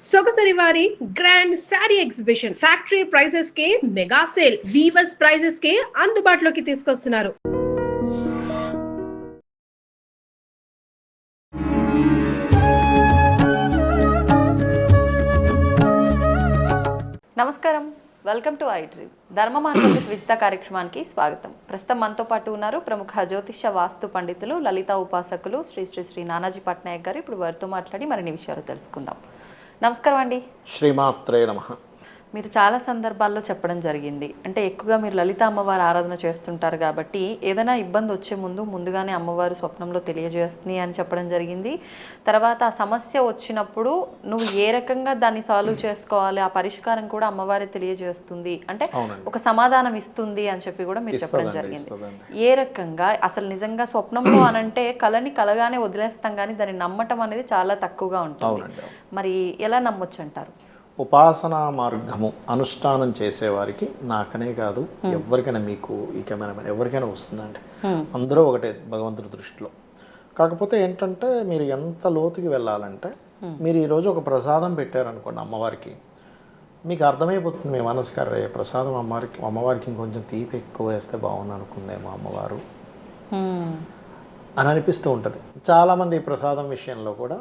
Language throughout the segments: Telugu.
సొగసరి వారి grand sari exhibition factory prices కే మెగా సేల్ వీవర్స్ ప్రైజెస్ కే అందుబాటులోకి తీసుకొస్తున్నారు. నమస్కారం, వెల్కమ్ టు ఐ డ్రీమ్. ధర్మ మార్గం విత్ విజిత కార్యక్రమానికి స్వాగతం. ప్రస్తుతం మనతో పాటు ఉన్నారు ప్రముఖ జ్యోతిష వాస్తు పండితులు, లలిత ఉపాసకులు శ్రీ శ్రీ శ్రీ నానాజీ పట్నాయక్ గారు. ఇప్పుడు వారితో మాట్లాడి మరిన్ని విషయాలు తెలుసుకుందాం. నమస్కారం అండి. శ్రీమాత్రే నమః. మీరు చాలా సందర్భాల్లో చెప్పడం జరిగింది, అంటే ఎక్కువగా మీరు లలిత అమ్మవారి ఆరాధన చేస్తుంటారు కాబట్టి ఏదైనా ఇబ్బంది వచ్చే ముందుగానే అమ్మవారు స్వప్నంలో తెలియజేస్తుంది అని చెప్పడం జరిగింది. తర్వాత ఆ సమస్య వచ్చినప్పుడు నువ్వు ఏ రకంగా దాన్ని సాల్వ్ చేసుకోవాలి, ఆ పరిష్కారం కూడా అమ్మవారే తెలియజేస్తుంది, అంటే ఒక సమాధానం ఇస్తుంది అని చెప్పి కూడా మీరు చెప్పడం జరిగింది. ఏ రకంగా అసలు నిజంగా స్వప్నంలో అనంటే కళని కలగానే వదిలేస్తాం కానీ దాన్ని నమ్మటం అనేది చాలా తక్కువగా ఉంటుంది. మరి ఎలా నమ్మొచ్చు అంటారు? ఉపాసనా మార్గము అనుష్ఠానం చేసేవారికి నాకనే కాదు, ఎవరికైనా, మీకు ఈ కెమెరామెన్ ఎవరికైనా వస్తుందండి. అందరూ ఒకటే భగవంతుడి దృష్టిలో. కాకపోతే ఏంటంటే మీరు ఎంత లోతుకి వెళ్ళాలంటే, మీరు ఈరోజు ఒక ప్రసాదం పెట్టారనుకోండి అమ్మవారికి, మీకు అర్థమైపోతుంది మీ మనసుకి, అరే ప్రసాదం అమ్మవారికి ఇంకొంచెం తీపి ఎక్కువ వేస్తే బాగుంది అనుకుందేమో అమ్మవారు అని అనిపిస్తూ ఉంటుంది. చాలామంది ఈ ప్రసాదం విషయంలో కూడా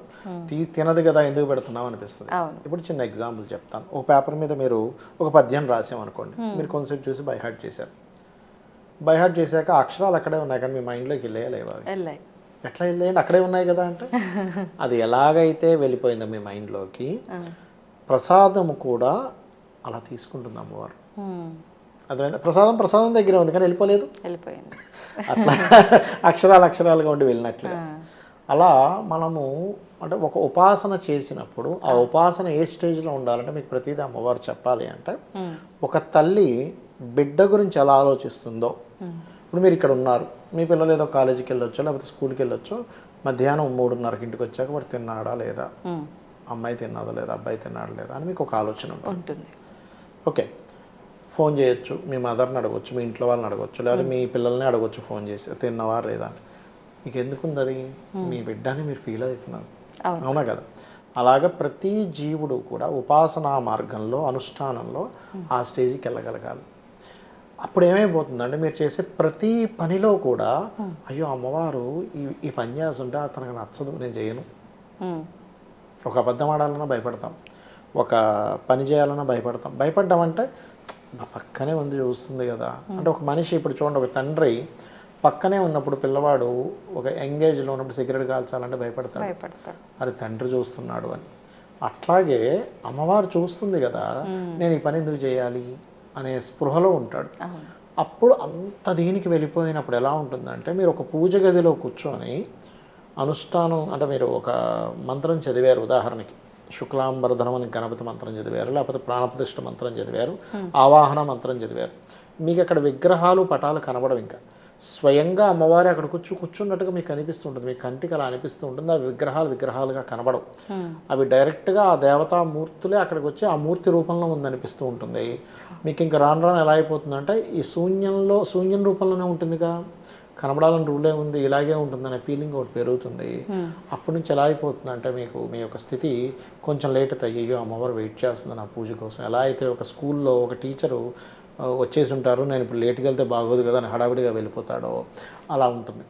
తినదు కదా ఎందుకు పెడుతున్నాం అనిపిస్తుంది. ఇప్పుడు చిన్న ఎగ్జాంపుల్ చెప్తాను. ఒక పేపర్ మీద మీరు ఒక పద్యం రాసామనుకోండి, మీరు కొంచెం చూసి బై హార్ట్ చేశారు. బై హార్ట్ చేశాక అక్షరాలు అక్కడే ఉన్నాయి కానీ మీ మైండ్లోకి వెళ్ళేయలేవు. ఎట్లా వెళ్ళేయండి, అక్కడే ఉన్నాయి కదా అంటే అది ఎలాగైతే వెళ్ళిపోయిందో మీ మైండ్లోకి, ప్రసాదము కూడా అలా తీసుకుంటుంది అమ్మవారు. అదే ప్రసాదం దగ్గరే ఉంది కానీ వెళ్ళిపోయింది. అట్లా అక్షరాలుగా ఉండి వెళ్ళినట్లుగా. అలా మనము అంటే ఒక ఉపాసన చేసినప్పుడు ఆ ఉపాసన ఏ స్టేజ్లో ఉండాలంటే, మీకు ప్రతిదీ అమ్మవారు చెప్పాలి అంటే, ఒక తల్లి బిడ్డ గురించి ఎలా ఆలోచిస్తుందో. ఇప్పుడు మీరు ఇక్కడ ఉన్నారు, మీ పిల్లలు ఏదో కాలేజీకి వెళ్ళొచ్చో లేకపోతే స్కూల్కి వెళ్ళొచ్చో, మధ్యాహ్నం 3:30కి ఇంటికి వచ్చాక వాడు తిన్నాడా లేదా, అమ్మాయి తిన్నాదా లేదా, అబ్బాయి తిన్నాడా లేదా అని మీకు ఒక ఆలోచన ఉంటుంది. ఓకే, ఫోన్ చేయొచ్చు, మీ మదర్ని అడగొచ్చు, మీ ఇంట్లో వాళ్ళని అడగొచ్చు, లేదా మీ పిల్లల్ని అడగొచ్చు ఫోన్ చేసి తిన్నవా లేదా. మీకు ఎందుకుంది అది? మీ బిడ్డని మీరు ఫీల్ అవుతున్నారు, అవునా కదా? అలాగే ప్రతి జీవుడు కూడా ఉపాసనా మార్గంలో అనుష్ఠానంలో ఆ స్టేజ్కి వెళ్ళగలగాలి. అప్పుడు ఏమైపోతుందంటే, మీరు చేసే ప్రతి పనిలో కూడా అయ్యో అమ్మవారు ఈ పని చేస్తుంటే తనకు నచ్చదు, నేను చేయను. ఒక అబద్ధం ఆడాలన్నా భయపడతాం, ఒక పని చేయాలన్నా భయపడతాం. భయపడ్డామంటే నా పక్కనే ఉంది చూస్తుంది కదా అంటే, ఒక మనిషి ఇప్పుడు చూడండి, ఒక తండ్రి పక్కనే ఉన్నప్పుడు పిల్లవాడు ఒక ఎంగేజ్లో ఉన్నప్పుడు సిగరెట్ కాల్చాలంటే భయపడతాడు, అది తండ్రి చూస్తున్నాడు అని. అట్లాగే అమ్మవారు చూస్తుంది కదా, నేను ఈ పని ఎందుకు చేయాలి అనే స్పృహలో ఉంటాడు. అప్పుడు అంత దీనికి వెళ్ళిపోయినప్పుడు ఎలా ఉంటుందంటే, మీరు ఒక పూజ గదిలో కూర్చొని అనుష్ఠానం అంటే, మీరు ఒక మంత్రం చదివారు, ఉదాహరణకి శుక్లాంబరధరం అని గణపతి మంత్రం చదివారు, లేకపోతే ప్రాణప్రతిష్ఠ మంత్రం చదివారు, ఆవాహన మంత్రం చదివారు. మీకు అక్కడ విగ్రహాలు పటాలు కనబడవు, ఇంకా స్వయంగా అమ్మవారి అక్కడ కూర్చున్నట్టుగా మీకు అనిపిస్తుంటుంది, మీ కంటికి అలా అనిపిస్తూ ఉంటుంది. ఆ విగ్రహాలుగా కనబడవు, అవి డైరెక్ట్గా ఆ దేవతామూర్తులే అక్కడికి వచ్చి ఆ మూర్తి రూపంలో ఉందనిపిస్తూ ఉంటుంది. మీకు ఇంకా రాను ఎలా అయిపోతుందంటే, ఈ శూన్యం రూపంలోనే ఉంటుందిగా, కనబడాలని రూలే ఉంది, ఇలాగే ఉంటుందనే ఫీలింగ్ ఒకటి పెరుగుతుంది. అప్పటి నుంచి ఎలా అయిపోతుంది అంటే, మీకు మీ యొక్క స్థితి కొంచెం లేట్ అయ్యో అమ్మవారు వెయిట్ చేస్తుంది నా పూజ కోసం. ఎలా అయితే ఒక స్కూల్లో ఒక టీచరు వచ్చేసి ఉంటారు, నేను ఇప్పుడు లేట్కి వెళ్తే బాగోదు కదా అని హడావిడిగా వెళ్ళిపోతాడో అలా ఉంటుంది.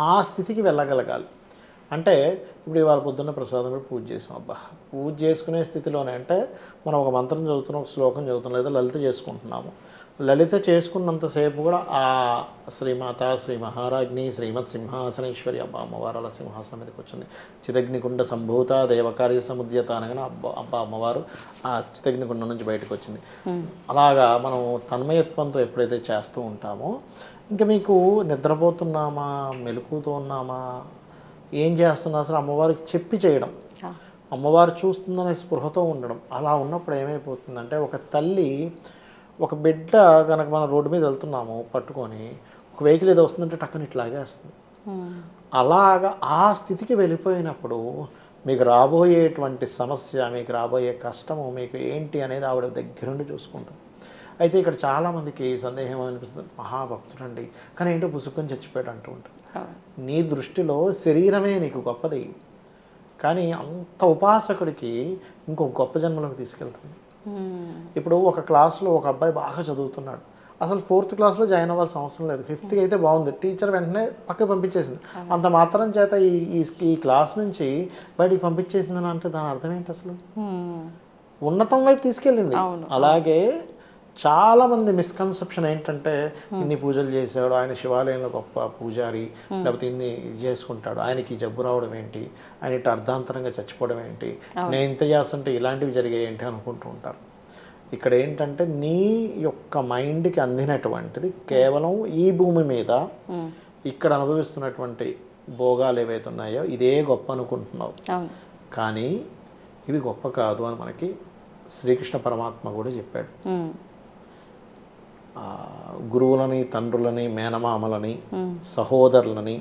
ఆ స్థితికి వెళ్ళగలగాలి. అంటే ఇప్పుడు ఇవాళ పొద్దున్న ప్రసాదం కూడా పూజ చేసాం, పూజ చేసుకునే స్థితిలోనే అంటే మనం ఒక మంత్రం చదువుతున్నాం, ఒక శ్లోకం చదువుతున్నాం, లేదా లలిత చేసుకుంటున్నాము. లలిత చేసుకున్నంతసేపు కూడా ఆ శ్రీమాత, శ్రీ మహారాజ్ని, శ్రీమత్ సింహాసనేశ్వరి, అమ్మవారు అలా సింహాసనం మీదకి వచ్చింది. చిదగ్నికుండ సంభూత దేవకార్య సముద్యత అనగానే అమ్మవారు ఆ చిదగ్నికుండ నుంచి బయటకు వచ్చింది. అలాగా మనం తన్మయత్వంతో ఎప్పుడైతే చేస్తూ ఉంటామో, ఇంకా మీకు నిద్రపోతున్నామా, మెలకుతో ఉన్నామా, ఏం చేస్తున్నా అసలు అమ్మవారికి చెప్పి చేయడం, అమ్మవారు చూస్తుందనే స్పృహతో ఉండడం. అలా ఉన్నప్పుడు ఏమైపోతుందంటే, ఒక తల్లి ఒక బిడ్డ కనుక మనం రోడ్డు మీద వెళ్తున్నాము పట్టుకొని, ఒక వెహికల్ ఏదో వస్తుందంటే టక్కని ఇట్లాగే వస్తుంది. అలాగా ఆ స్థితికి వెళ్ళిపోయినప్పుడు మీకు రాబోయేటువంటి సమస్య, మీకు రాబోయే కష్టము మీకు ఏంటి అనేది ఆవిడ దగ్గరుండి చూసుకుంటుంది. అయితే ఇక్కడ చాలామందికి సందేహం అనిపిస్తుంది, మహాభక్తుడండి కానీ ఏంటో పుసుకొని చచ్చిపోయాడు అంటూ ఉంటుంది. నీ దృష్టిలో శరీరమే నీకు గొప్పది, కానీ అంత ఉపాసకుడికి ఇంకో గొప్ప జన్మలోకి తీసుకెళ్తుంది. ఇప్పుడు ఒక క్లాస్లో ఒక అబ్బాయి బాగా చదువుతున్నాడు, అసలు 4th క్లాస్లో జాయిన్ అవ్వాల్సిన అవసరం లేదు, 5th అయితే బాగుంది, టీచర్ వెంటనే పక్కకి పంపించేసింది. అంత మాత్రం చేత ఈ క్లాస్ నుంచి బయటికి పంపించేసిందని అంటే దాని అర్థం ఏంటి అసలు? ఉన్నతం వైపు తీసుకెళ్ళింది. అలాగే చాలా మంది మిస్కన్సెప్షన్ ఏంటంటే ఇన్ని పూజలు చేశాడు, ఆయన శివాలయంలో గొప్ప పూజారి, లేకపోతే ఇన్ని చేసుకుంటాడు, ఆయనకి జబ్బు రావడం ఏంటి, ఆయన ఇట్లా అర్ధాంతరంగా చచ్చిపోవడం ఏంటి, నేను ఇంత చేస్తుంటే ఇలాంటివి జరిగాయి ఏంటి అనుకుంటూ ఉంటారు. ఇక్కడ ఏంటంటే నీ యొక్క మైండ్కి అందినటువంటిది కేవలం ఈ భూమి మీద ఇక్కడ అనుభవిస్తున్నటువంటి భోగాలు ఏవైతే ఉన్నాయో ఇదే గొప్ప అనుకుంటున్నావు, కానీ ఇవి గొప్ప కాదు అని మనకి శ్రీకృష్ణ పరమాత్మ కూడా చెప్పాడు. గురువులని, తండ్రులని, మేనమామలని, సహోదరులని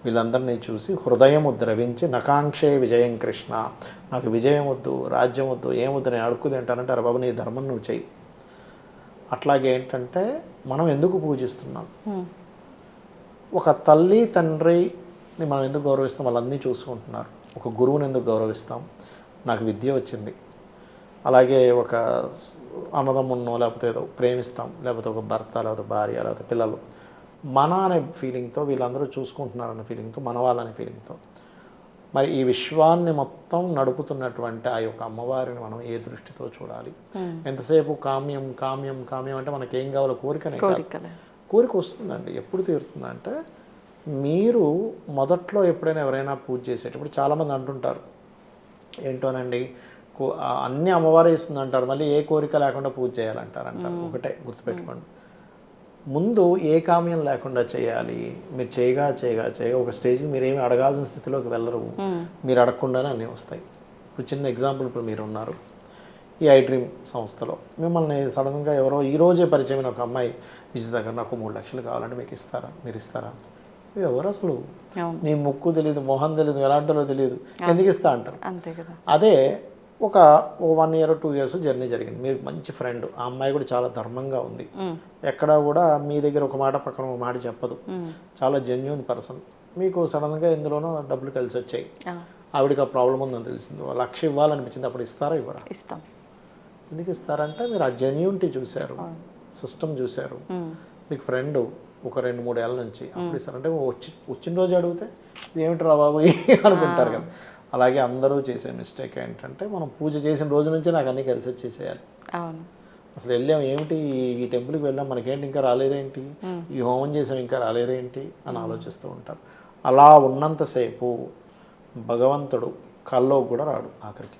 వీళ్ళందరినీ చూసి హృదయము ద్రవించి నకాంక్షే విజయం కృష్ణ, నాకు విజయం వద్దు, రాజ్యం వద్దు, ఏమొద్దు, నేను అడుక్కుది ఏంటంటే అరే బాబు నీ ధర్మం నువ్వు చెయ్యి. అట్లాగే ఏంటంటే మనం ఎందుకు పూజిస్తున్నాం, ఒక తల్లి తండ్రిని మనం ఎందుకు గౌరవిస్తాం, వాళ్ళన్నీ చూసుకుంటున్నారు. ఒక గురువుని ఎందుకు గౌరవిస్తాం, నాకు విద్య వచ్చింది. అలాగే ఒక అన్నదమ్మున్నో లేకపోతే ఏదో ప్రేమిస్తాం, లేకపోతే ఒక భర్త, లేకపోతే భార్య, లేకపోతే పిల్లలు, మన అనే ఫీలింగ్తో, వీళ్ళందరూ చూసుకుంటున్నారనే ఫీలింగ్తో, మన వాళ్ళనే ఫీలింగ్తో. మరి ఈ విశ్వాన్ని మొత్తం నడుపుతున్నటువంటి ఆ యొక్క అమ్మవారిని మనం ఏ దృష్టితో చూడాలి? ఎంతసేపు కామ్యం కామ్యం కామ్యం అంటే మనకేం కావాలో కోరికనే కాదు. కోరిక వస్తుందండి, ఎప్పుడు తీరుతుందంటే మీరు మొదట్లో ఎప్పుడైనా ఎవరైనా పూజ చేసేటప్పుడు చాలామంది అంటుంటారు ఏంటోనండి అన్ని అమ్మవారే ఇస్తుంది అంటారు, మళ్ళీ ఏ కోరిక లేకుండా పూజ చేయాలంటారు. ఒకటే గుర్తుపెట్టుకోండి, ముందు ఏ కామ్యం లేకుండా చేయాలి. మీరు చేయగా ఒక స్టేజ్కి మీరు ఏమి అడగాల్సిన స్థితిలోకి వెళ్ళరు, మీరు అడగకుండానే అన్నీ వస్తాయి. ఇప్పుడు చిన్న ఎగ్జాంపుల్, ఇప్పుడు మీరు ఉన్నారు ఈ iDream సంస్థలో, మిమ్మల్ని సడన్గా ఎవరో ఈరోజే పరిచయమైన ఒక అమ్మాయి విజిత దగ్గర నాకు 3 లక్షలు కావాలంటే మీకు ఇస్తారా, మీరు ఇస్తారా? ఎవరు అసలు, నీ ముక్కు తెలియదు, మొహం తెలియదు, ఎలాంటిలో తెలియదు, ఎందుకు ఇస్తా అంటారు. అదే ఒక 1 year 2 years జర్నీ జరిగింది, మీరు మంచి ఫ్రెండ్, ఆ అమ్మాయి కూడా చాలా ధర్మంగా ఉంది, ఎక్కడా కూడా మీ దగ్గర ఒక మాట పక్కన ఒక మాట చెప్పదు, చాలా జెన్యూన్ పర్సన్. మీకు సడన్గా ఇందులోనూ డబ్బులు కలిసి వచ్చాయి, ఆవిడకి ఆ ప్రాబ్లం ఉందని తెలిసింది, 1 లక్ష ఇవ్వాలనిపించింది, అప్పుడు ఇస్తారా ఇవ్వరా? ఇస్తాం. ఎందుకు ఇస్తారంటే మీరు ఆ జెన్యూనిటీ చూశారు, సిస్టమ్ చూశారు. మీకు ఫ్రెండ్ ఒక 2-3 ఏళ్ళ నుంచి అప్పుడు ఇస్తారంటే వచ్చిన రోజు అడిగితే ఏమిటి రా బాబు అనుకుంటారు కదా. అలాగే అందరూ చేసే మిస్టేక్ ఏంటంటే మనం పూజ చేసిన రోజు నుంచి నాకు అన్నీ కలిసి వచ్చేసేయాలి. అసలు వెళ్ళాం ఏమిటి, ఈ టెంపుల్కి వెళ్ళాం మనకేంటి ఇంకా రాలేదేంటి, ఈ హోమం చేసాం ఇంకా రాలేదేంటి అని ఆలోచిస్తూ ఉంటారు. అలా ఉన్నంతసేపు భగవంతుడు కల్లో కూడా రాడు ఆఖరికి.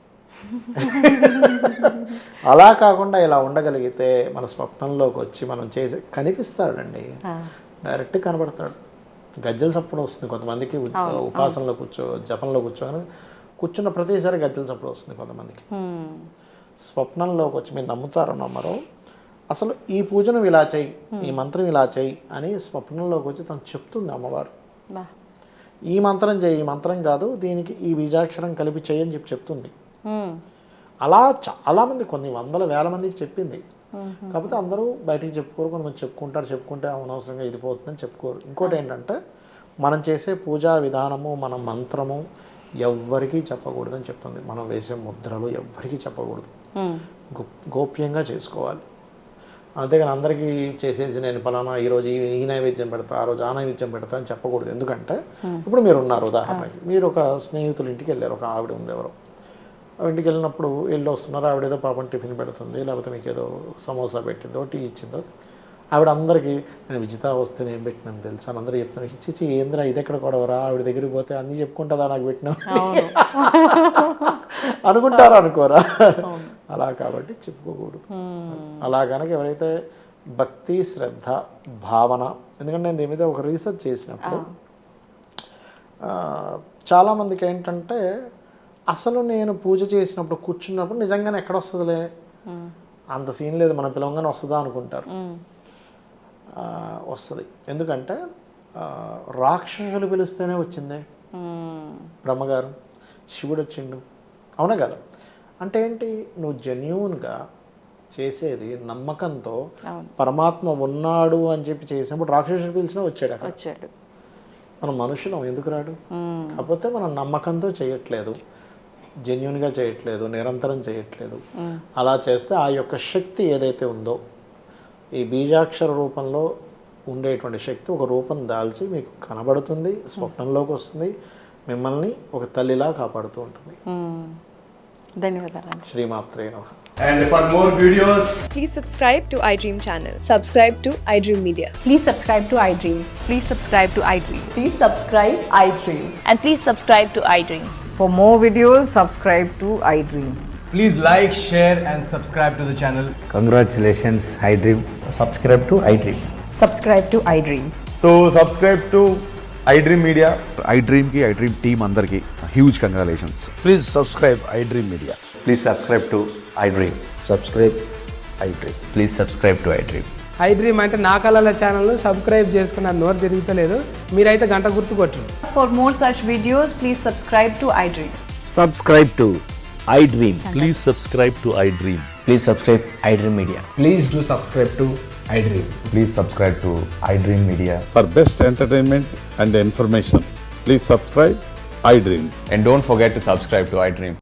అలా కాకుండా ఇలా ఉండగలిగితే మన స్వప్నంలోకి వచ్చి మనం చేసే కనిపిస్తాడండి, డైరెక్ట్ కనబడతాడు. గజ్జల సప్పుడు వస్తుంది కొంతమందికి, ఉపాసనలో జపంలో కూర్చున్న ప్రతిసారి గజ్జల సప్పుడు వస్తుంది కొంతమందికి. స్వప్నంలోకి వచ్చి మీరు నమ్ముతారో నమ్మరో, అసలు ఈ పూజను ఇలా చేయి, ఈ మంత్రం ఇలా చేయి అని స్వప్నంలోకి వచ్చి తను చెప్తుంది అమ్మవారు. ఈ మంత్రం చేయి, ఈ మంత్రం కాదు, దీనికి ఈ బీజాక్షరం కలిపి చేయి అని చెప్తుంది. అలా చాలామంది, కొన్ని 100,000 మందికి చెప్పింది. కాకపోతే అందరూ బయటికి చెప్పుకోరు, కొంతమంది చెప్పుకుంటే అనవసరంగా ఇది పోతుందని చెప్పుకోరు. ఇంకోటి ఏంటంటే మనం చేసే పూజా విధానము, మన మంత్రము ఎవ్వరికీ చెప్పకూడదని చెప్తుంది. మనం వేసే ముద్రలు ఎవ్వరికీ చెప్పకూడదు, గోప్యంగా చేసుకోవాలి. అంతేగాని అందరికీ చేసేసి నేను పలానా ఈరోజు ఈ నైవేద్యం పెడతా, ఆ రోజు ఆ నైవేద్యం పెడతా అని చెప్పకూడదు. ఎందుకంటే ఇప్పుడు మీరు ఉన్నారు, ఉదాహరణకి మీరు ఒక స్నేహితుల ఇంటికి వెళ్ళారు, ఒక ఆవిడ ఉంది ఎవరో, ఇంటికి వెళ్ళినప్పుడు వెళ్ళి వస్తున్నారు, ఆవిడ ఏదో పాపం టిఫిన్ పెడుతుంది, లేకపోతే మీకు ఏదో సమోసా పెట్టిందో టీ ఇచ్చిందో, ఆవిడ అందరికీ నేను విజిత వస్తే నేను పెట్టినాను తెలుసా అని అందరూ చెప్తాను. ఇచ్చి ఏంద్రా ఇది ఎక్కడ కొడవరా, ఆవిడ దగ్గరికి పోతే అన్నీ చెప్పుకుంటుందా నాకు పెట్టినా అనుకుంటారా అనుకోరా? అలా కాబట్టి చెప్పుకోకూడదు. అలా కనుక ఎవరైతే భక్తి, శ్రద్ధ, భావన, ఎందుకంటే నేను దీని మీద ఒక రీసెర్చ్ చేసినప్పుడు చాలామందికి ఏంటంటే అసలు నేను పూజ చేసినప్పుడు కూర్చున్నప్పుడు నిజంగానే ఎక్కడ వస్తుందిలే, అంత సీన్ లేదు, మనం పిలవంగానే వస్తుందా అనుకుంటారు. వస్తుంది. ఎందుకంటే రాక్షసులు పిలిస్తేనే వచ్చిందే, బ్రహ్మగారు, శివుడు వచ్చిండు, అవునా కదా? అంటే ఏంటి, నువ్వు జెన్యూన్గా చేసేది నమ్మకంతో పరమాత్మ ఉన్నాడు అని చెప్పి చేసినప్పుడు రాక్షసుడు పిలిచినా వచ్చాడు. మనం మనుషులం, ఎందుకు రాడు? కాకపోతే మనం నమ్మకంతో చేయట్లేదు, జెన్యున్గా చేయట్లేదు, నిరంతరం చేయట్లేదు. అలా చేస్తే ఆ యొక్క శక్తి ఏదైతే ఉందో, ఈ బీజాక్షర రూపంలో ఉండేటువంటి శక్తి ఒక రూపం దాల్చి మీకు కనబడుతుంది, స్వప్నంలోకి వస్తుంది, మిమ్మల్ని ఒక తల్లిలా కాపాడుతూ ఉంటుంది. ధన్యవాదాలు. శ్రీమాత్రే నమః. And for more videos, Please subscribe to iDream channel. Subscribe to iDream Media. Please subscribe to iDream. Please subscribe to iDream. Please subscribe iDream. And please subscribe to iDream. For more videos, subscribe to iDream. please like, share and subscribe to the channel. Congratulations, iDream. Subscribe to iDream. Subscribe to iDream. So subscribe to iDream Media. iDream ki iDream team andarki huge congratulations. Please subscribe iDream Media. Please subscribe to iDream. Subscribe iDream. Please subscribe to iDream. iDream అంటే నా కళల ఛానల్ను సబ్స్క్రైబ్ చేసుకున్న నోరు తిరుగుతలేదు, మీరైతే గంట గుర్తు కొట్టండి. For more such videos, please subscribe to iDream. Subscribe to iDream. Please subscribe to iDream. Please subscribe iDream Media. Please do subscribe to iDream. Please subscribe to iDream Media. For best entertainment and information, please subscribe iDream. And don't forget to subscribe to iDream.